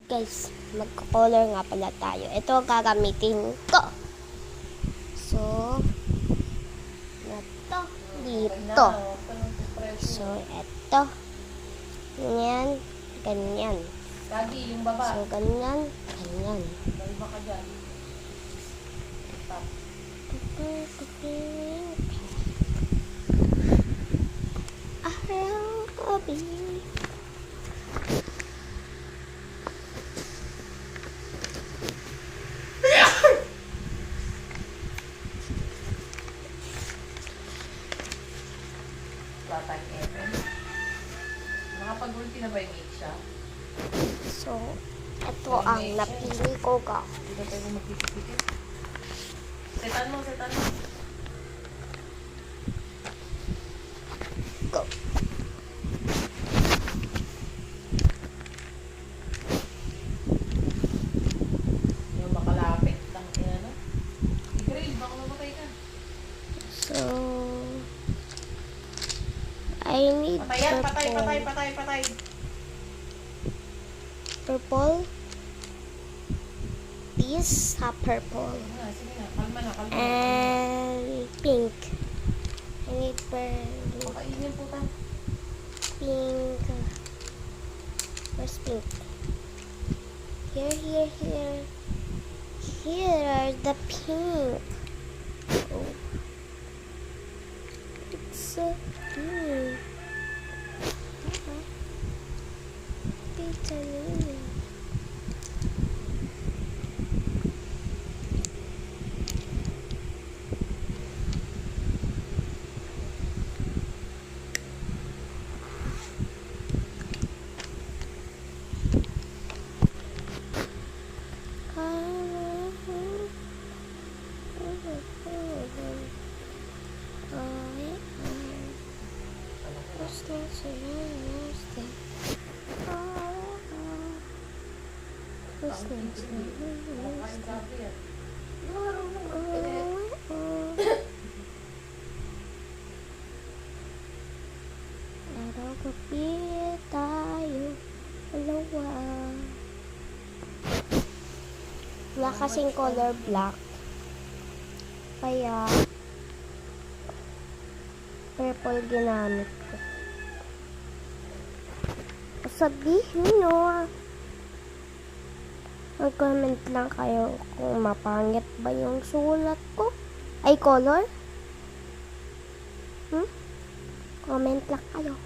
Guys, magko-color nga pala tayo. Ito ang gagamitin ko. So, ito, dito. So, ito. Ganyan, ganyan. Lagi, yung baba. So, ganyan, ganyan. Baliba ka dyan. Arabi. Batang Evan. Nakapag-ulti na ba yung siya? So, ito ang napili ko ka. Hindi na tayo magpipipikit. Setan mo, setan mo. Go. Yung makalapit. Tangina na. I-grill, baka mamatay ka. So, I need Patay yan, patay, purple. patay, patay, patay. Purple. This purple. Sige na, kalma na, kalma na. And pink. I need Pakainin po ta. pink. Where's pink? Here, here, here. Here, the pink. Oh. It's so pink. Vitamin. Makain sabi yan. Araw gabi tayo dalawa. Wala kasing color black. Kaya purple ginamit ko. Sabihin nyo. Mag-comment lang kayo kung mapangit ba yung sulat ko. Ay, color? Comment lang kayo.